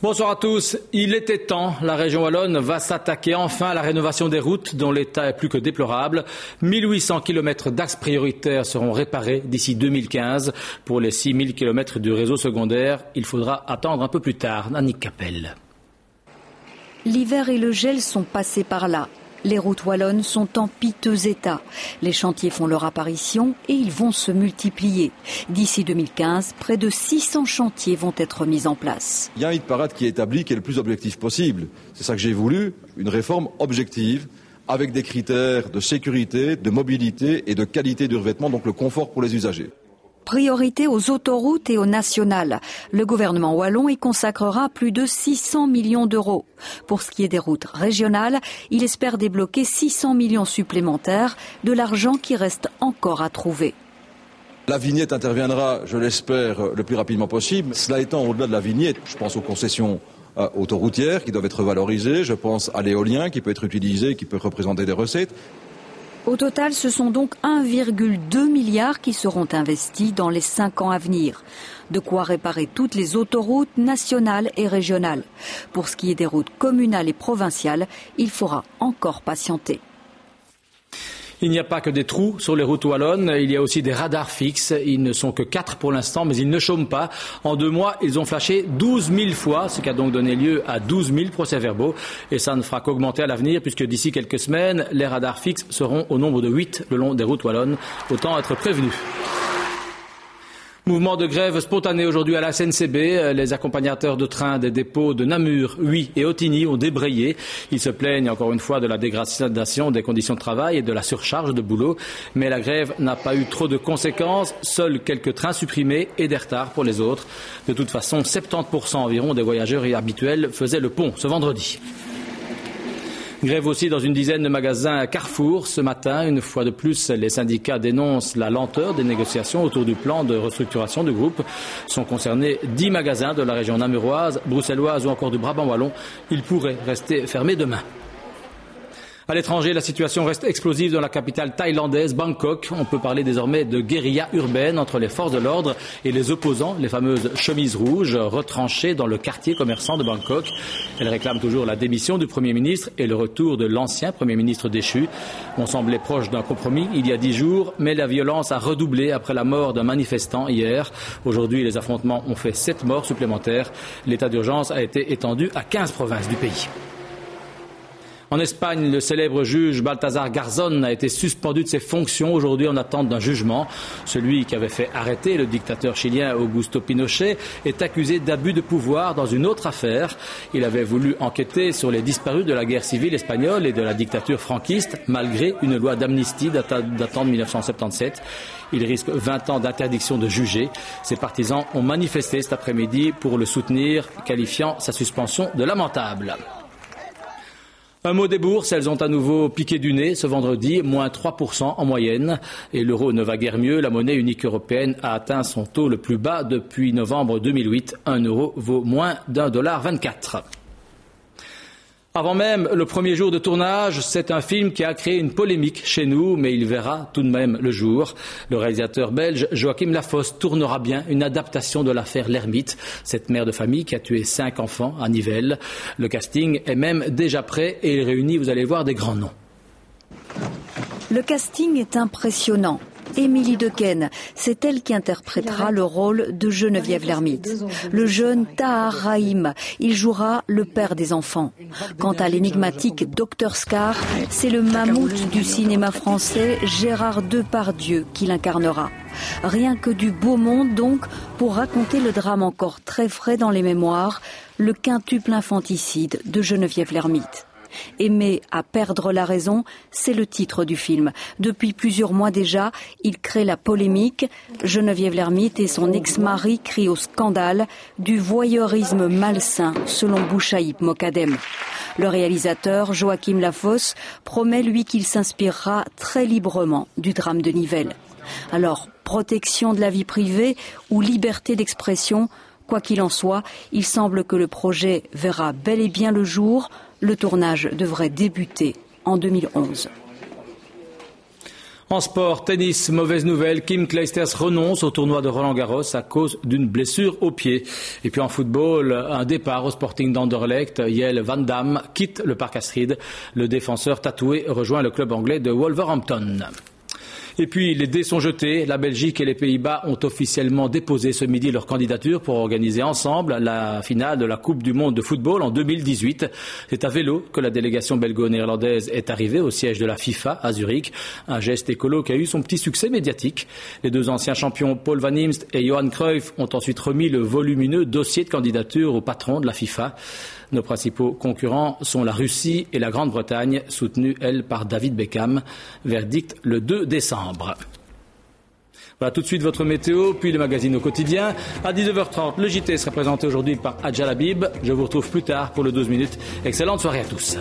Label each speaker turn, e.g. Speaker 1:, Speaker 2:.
Speaker 1: Bonsoir à tous. Il était temps. La région wallonne va s'attaquer enfin à la rénovation des routes dont l'état est plus que déplorable. 1800 km d'axes prioritaires seront réparés d'ici 2015. Pour les 6000 km du réseau secondaire, il faudra attendre un peu plus tard. Annick Capel.
Speaker 2: L'hiver et le gel sont passés par là. Les routes wallonnes sont en piteux état. Les chantiers font leur apparition et ils vont se multiplier. D'ici 2015, près de 600 chantiers vont être mis en place.
Speaker 3: Il y a un hit parade qui est établi, qui est le plus objectif possible. C'est ça que j'ai voulu, une réforme objective, avec des critères de sécurité, de mobilité et de qualité du revêtement, donc le confort pour les usagers.
Speaker 2: Priorité aux autoroutes et aux nationales. Le gouvernement wallon y consacrera plus de 600 millions d'euros. Pour ce qui est des routes régionales, il espère débloquer 600 millions supplémentaires, de l'argent qui reste encore à trouver.
Speaker 3: La vignette interviendra, je l'espère, le plus rapidement possible. Cela étant, au-delà de la vignette, je pense aux concessions autoroutières qui doivent être valorisées, je pense à l'éolien qui peut être utilisé, qui peut représenter des recettes.
Speaker 2: Au total, ce sont donc 1,2 milliard qui seront investis dans les 5 ans à venir. De quoi réparer toutes les autoroutes nationales et régionales. Pour ce qui est des routes communales et provinciales, il faudra encore patienter.
Speaker 1: Il n'y a pas que des trous sur les routes wallonnes, il y a aussi des radars fixes. Ils ne sont que 4 pour l'instant, mais ils ne chôment pas. En 2 mois, ils ont flashé 12 000 fois, ce qui a donc donné lieu à 12 000 procès-verbaux. Et ça ne fera qu'augmenter à l'avenir, puisque d'ici quelques semaines, les radars fixes seront au nombre de 8 le long des routes wallonnes. Autant être prévenus. Mouvement de grève spontané aujourd'hui à la SNCB. Les accompagnateurs de train des dépôts de Namur, Huy et Ottignies ont débrayé. Ils se plaignent encore une fois de la dégradation des conditions de travail et de la surcharge de boulot. Mais la grève n'a pas eu trop de conséquences. Seuls quelques trains supprimés et des retards pour les autres. De toute façon, 70% environ des voyageurs habituels faisaient le pont ce vendredi. Grève aussi dans une dizaine de magasins Carrefour. Ce matin, une fois de plus, les syndicats dénoncent la lenteur des négociations autour du plan de restructuration du groupe. Sont concernés 10 magasins de la région namuroise, bruxelloise ou encore du Brabant wallon. Ils pourraient rester fermés demain. À l'étranger, la situation reste explosive dans la capitale thaïlandaise, Bangkok. On peut parler désormais de guérilla urbaine entre les forces de l'ordre et les opposants, les fameuses chemises rouges, retranchées dans le quartier commerçant de Bangkok. Elles réclament toujours la démission du Premier ministre et le retour de l'ancien Premier ministre déchu. On semblait proche d'un compromis il y a 10 jours, mais la violence a redoublé après la mort d'un manifestant hier. Aujourd'hui, les affrontements ont fait 7 morts supplémentaires. L'état d'urgence a été étendu à 15 provinces du pays. En Espagne, le célèbre juge Baltasar Garzón a été suspendu de ses fonctions aujourd'hui en attente d'un jugement. Celui qui avait fait arrêter le dictateur chilien Augusto Pinochet est accusé d'abus de pouvoir dans une autre affaire. Il avait voulu enquêter sur les disparus de la guerre civile espagnole et de la dictature franquiste, malgré une loi d'amnistie datant de 1977. Il risque 20 ans d'interdiction de juger. Ses partisans ont manifesté cet après-midi pour le soutenir, qualifiant sa suspension de lamentable. Un mot des bourses, elles ont à nouveau piqué du nez ce vendredi, moins 3% en moyenne. Et l'euro ne va guère mieux, la monnaie unique européenne a atteint son taux le plus bas depuis novembre 2008. 1 euro vaut moins d'1,24 $. Avant même le premier jour de tournage, c'est un film qui a créé une polémique chez nous, mais il verra tout de même le jour. Le réalisateur belge Joachim Lafosse tournera bien une adaptation de l'affaire L'Ermite, cette mère de famille qui a tué 5 enfants à Nivelles. Le casting est même déjà prêt et il réunit, vous allez voir, des grands noms.
Speaker 2: Le casting est impressionnant. Émilie Dequesne, c'est elle qui interprétera le rôle de Geneviève l'Ermite. Le jeune Tahar Rahim, il jouera le père des enfants. Quant à l'énigmatique Dr Scar, c'est le mammouth du cinéma français Gérard Depardieu qui l'incarnera. Rien que du beau monde donc pour raconter le drame encore très frais dans les mémoires, le quintuple infanticide de Geneviève l'Ermite. Aimer à perdre la raison, c'est le titre du film. Depuis plusieurs mois déjà, il crée la polémique. Geneviève l'Ermite et son ex-mari crient au scandale du voyeurisme malsain, selon Bouchaïb Mokadem. Le réalisateur, Joachim Lafosse, promet lui qu'il s'inspirera très librement du drame de Nivelles. Alors, protection de la vie privée ou liberté d'expression, quoi qu'il en soit, il semble que le projet verra bel et bien le jour. Le tournage devrait débuter en 2011.
Speaker 1: En sport, tennis, mauvaise nouvelle, Kim Clijsters renonce au tournoi de Roland-Garros à cause d'une blessure au pied. Et puis en football, un départ au Sporting d'Anderlecht. Jelle Van Damme quitte le Parc Astrid. Le défenseur tatoué rejoint le club anglais de Wolverhampton. Et puis, les dés sont jetés. La Belgique et les Pays-Bas ont officiellement déposé ce midi leur candidature pour organiser ensemble la finale de la Coupe du monde de football en 2018. C'est à vélo que la délégation belgo-néerlandaise est arrivée au siège de la FIFA à Zurich. Un geste écolo qui a eu son petit succès médiatique. Les deux anciens champions Paul Van Imst et Johan Cruyff ont ensuite remis le volumineux dossier de candidature au patron de la FIFA. Nos principaux concurrents sont la Russie et la Grande-Bretagne, soutenues, elles, par David Beckham. Verdict le 2 décembre. Voilà tout de suite votre météo, puis le magazine au quotidien. À 19h30, le JT sera présenté aujourd'hui par Adjal Habib. Je vous retrouve plus tard pour le 12 minutes. Excellente soirée à tous.